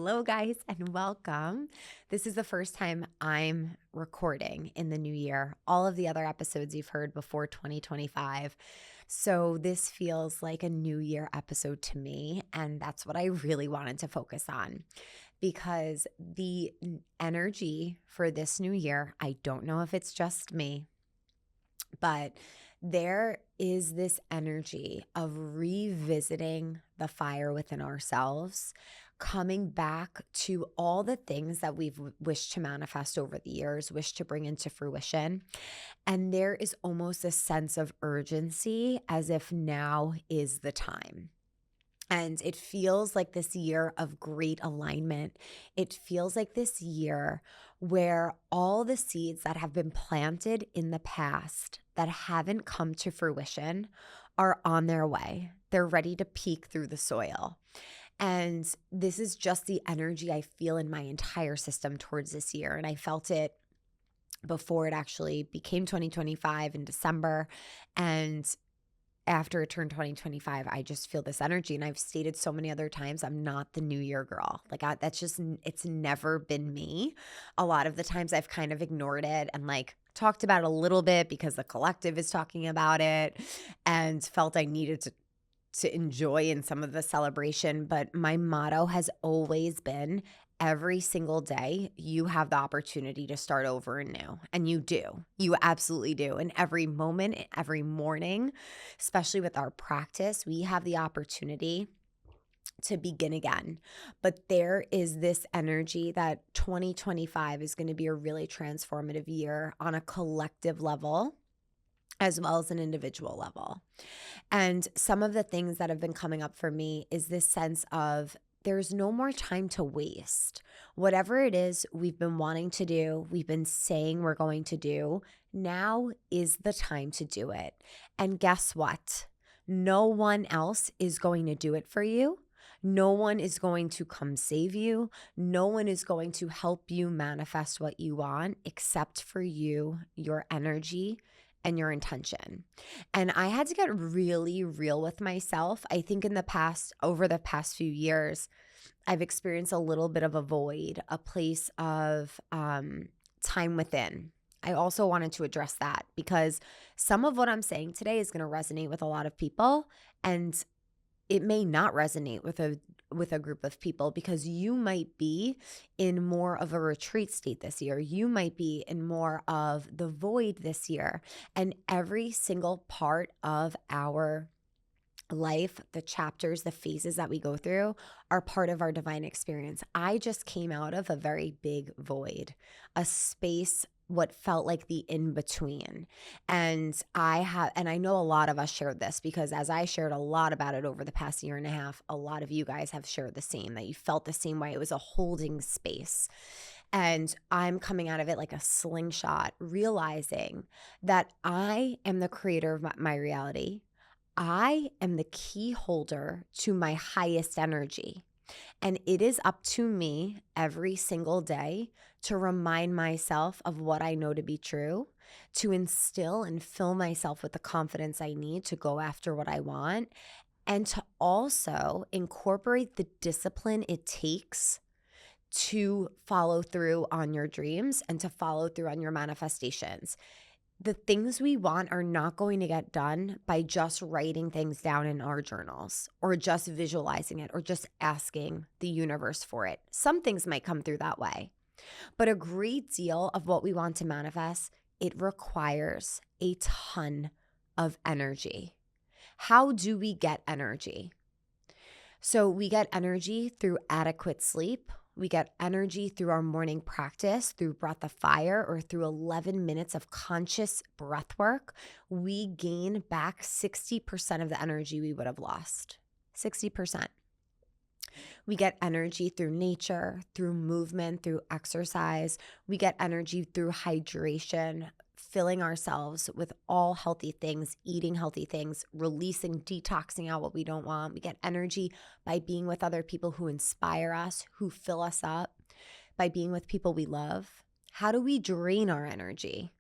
Hello, guys, and welcome. This is the first time I'm recording in the new year. All of the other episodes you've heard before 2025. So, this feels like a new year episode to me. And that's what I really wanted to focus on because the energy for this new year, I don't know if it's just me, but there is this energy of revisiting the fire within ourselves, coming back to all the things that we've wished to manifest over the years, wished to bring into fruition. And there is almost a sense of urgency as if now is the time. And it feels like this year of great alignment. It feels like this year where all the seeds that have been planted in the past that haven't come to fruition are on their way. They're ready to peek through the soil. And this is just the energy I feel in my entire system towards this year. And I felt it before it actually became 2025 in December. And after it turned 2025, I just feel this energy. And I've stated so many other times, I'm not the new year girl. That's just, it's never been me. A lot of the times I've kind of ignored it and talked about it a little bit because the collective is talking about it and felt I needed to enjoy in some of the celebration. But my motto has always been every single day, you have the opportunity to start over and new. And you do. You absolutely do. And every moment, every morning, especially with our practice, we have the opportunity to begin again. But there is this energy that 2025 is going to be a really transformative year on a collective level as well as an individual level. And some of the things that have been coming up for me is this sense of there's no more time to waste. Whatever it is we've been wanting to do, we've been saying we're going to do, now is the time to do it. And guess what? No one else is going to do it for you. No one is going to come save you. No one is going to help you manifest what you want except for you, your energy, and your intention. And I had to get really real with myself. I think over the past few years, I've experienced a little bit of a void, a place of time within. I also wanted to address that because some of what I'm saying today is going to resonate with a lot of people, and it may not resonate with a group of people because you might be in more of a retreat state this year. You might be in more of the void this year. And every single part of our life, the chapters, the phases that we go through are part of our divine experience. I just came out of a very big void, a space, what felt like the in-between. And I know a lot of us shared this because as I shared a lot about it over the past year and a half, a lot of you guys have shared the same, that you felt the same way. It was a holding space. And I'm coming out of it like a slingshot, realizing that I am the creator of my reality. I am the key holder to my highest energy. And it is up to me every single day to remind myself of what I know to be true, to instill and fill myself with the confidence I need to go after what I want, and to also incorporate the discipline it takes to follow through on your dreams and to follow through on your manifestations. The things we want are not going to get done by just writing things down in our journals or just visualizing it or just asking the universe for it. Some things might come through that way, but a great deal of what we want to manifest, it requires a ton of energy. How do we get energy? So we get energy through adequate sleep. We get energy through our morning practice, through Breath of Fire, or through 11 minutes of conscious breath work. We gain back 60% of the energy we would have lost. 60%. We get energy through nature, through movement, through exercise. We get energy through hydration, filling ourselves with all healthy things, eating healthy things, releasing, detoxing out what we don't want. We get energy by being with other people who inspire us, who fill us up, by being with people we love. How do we drain our energy?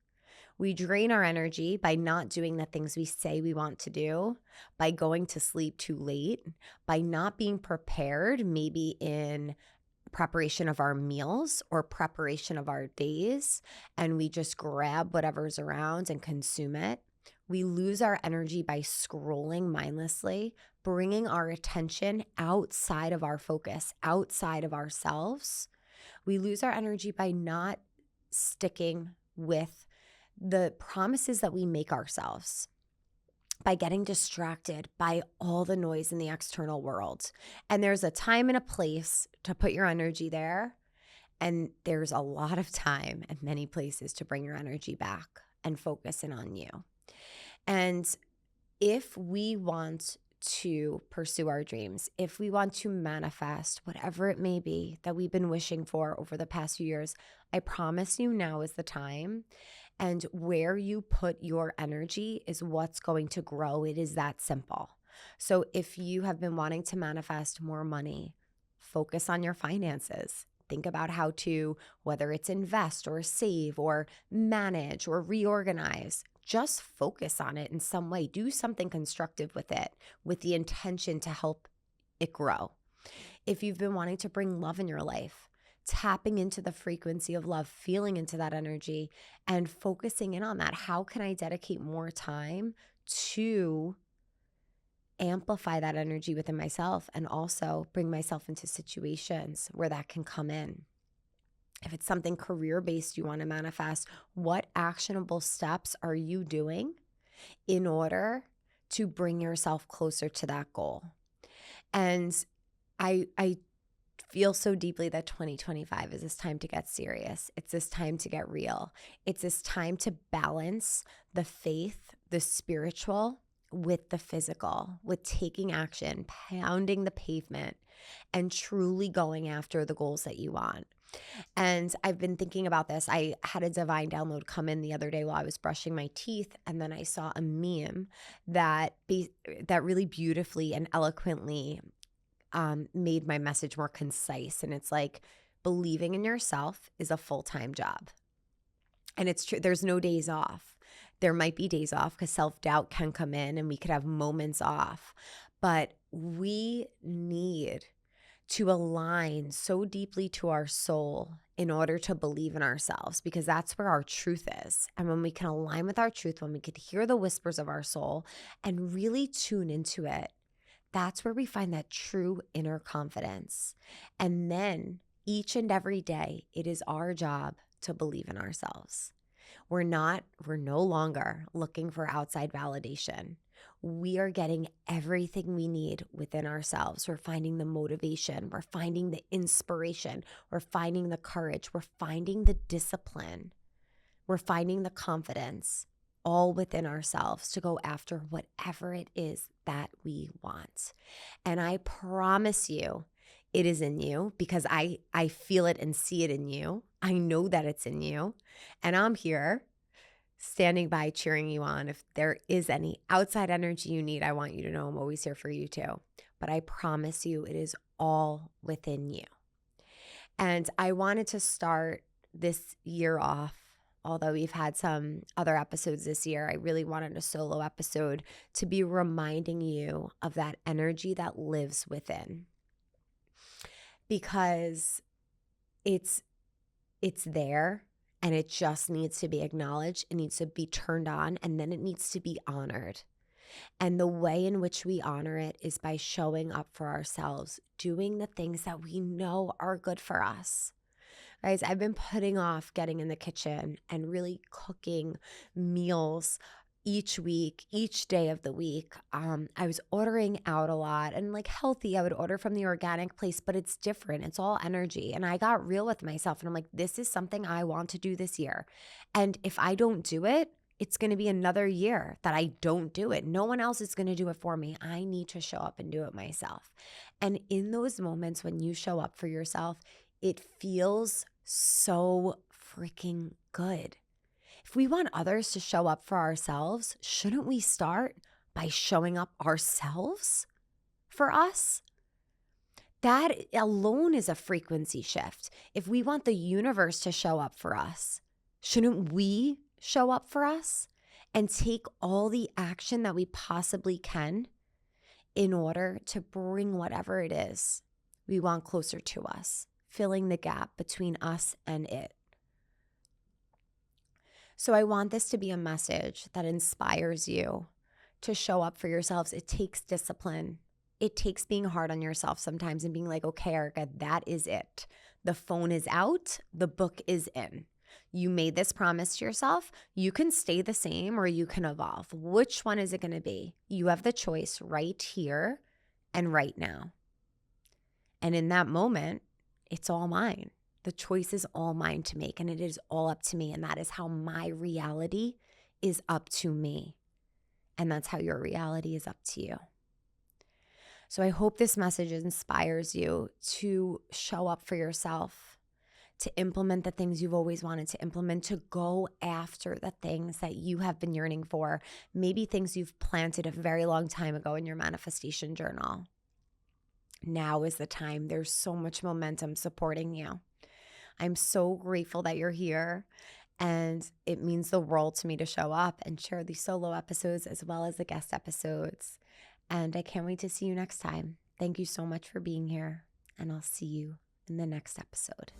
We drain our energy by not doing the things we say we want to do, by going to sleep too late, by not being prepared, maybe in preparation of our meals or preparation of our days, and we just grab whatever's around and consume it. We lose our energy by scrolling mindlessly, bringing our attention outside of our focus, outside of ourselves. We lose our energy by not sticking with the promises that we make ourselves, by getting distracted by all the noise in the external world. And there's a time and a place to put your energy there. And there's a lot of time and many places to bring your energy back and focus in on you. And if we want to pursue our dreams, if we want to manifest whatever it may be that we've been wishing for over the past few years, I promise you now is the time. And where you put your energy is what's going to grow. It is that simple. So if you have been wanting to manifest more money, focus on your finances. Think about how to, whether it's invest or save or manage or reorganize, just focus on it in some way. Do something constructive with it with the intention to help it grow. If you've been wanting to bring love in your life, tapping into the frequency of love, feeling into that energy and focusing in on that. How can I dedicate more time to amplify that energy within myself and also bring myself into situations where that can come in? If it's something career-based you want to manifest, what actionable steps are you doing in order to bring yourself closer to that goal? And I feel so deeply that 2025 is this time to get serious. It's this time to get real. It's this time to balance the faith, the spiritual with the physical, with taking action, pounding the pavement, and truly going after the goals that you want. And I've been thinking about this. I had a divine download come in the other day while I was brushing my teeth, and then I saw a meme that really beautifully and eloquently made my message more concise. And it's like, believing in yourself is a full-time job. And it's true. There's no days off. There might be days off because self-doubt can come in and we could have moments off. But we need to align so deeply to our soul in order to believe in ourselves, because that's where our truth is. And when we can align with our truth, when we can hear the whispers of our soul and really tune into it, that's where we find that true inner confidence. And then each and every day, it is our job to believe in ourselves. We're no longer looking for outside validation. We are getting everything we need within ourselves. We're finding the motivation. We're finding the inspiration. We're finding the courage. We're finding the discipline. We're finding the confidence, all within ourselves, to go after whatever it is that we want. And I promise you, it is in you, because I feel it and see it in you. I know that it's in you. And I'm here standing by, cheering you on. If there is any outside energy you need, I want you to know I'm always here for you too. But I promise you, it is all within you. And I wanted to start this year off, although we've had some other episodes this year, I really wanted a solo episode to be reminding you of that energy that lives within. Because it's there, and it just needs to be acknowledged. It needs to be turned on, and then it needs to be honored. And the way in which we honor it is by showing up for ourselves, doing the things that we know are good for us. Guys, I've been putting off getting in the kitchen and really cooking meals each week, each day of the week. I was ordering out a lot, and like healthy, I would order from the organic place, but it's different. It's all energy. And I got real with myself, and I'm like, this is something I want to do this year. And if I don't do it, it's going to be another year that I don't do it. No one else is going to do it for me. I need to show up and do it myself. And in those moments when you show up for yourself, it feels so freaking good. If we want others to show up for ourselves, shouldn't we start by showing up ourselves for us? That alone is a frequency shift. If we want the universe to show up for us, shouldn't we show up for us and take all the action that we possibly can in order to bring whatever it is we want closer to us filling the gap between us and it. So I want this to be a message that inspires you to show up for yourselves. It takes discipline. It takes being hard on yourself sometimes and being like, okay, Erica, that is it. The phone is out. The book is in. You made this promise to yourself. You can stay the same or you can evolve. Which one is it going to be? You have the choice right here and right now. And in that moment, it's all mine. The choice is all mine to make, and it is all up to me. And that is how my reality is up to me. And that's how your reality is up to you. So I hope this message inspires you to show up for yourself, to implement the things you've always wanted to implement, to go after the things that you have been yearning for, maybe things you've planted a very long time ago in your manifestation journal. Now is the time. There's so much momentum supporting you. I'm so grateful that you're here, and it means the world to me to show up and share these solo episodes as well as the guest episodes. And I can't wait to see you next time. Thank you so much for being here, and I'll see you in the next episode.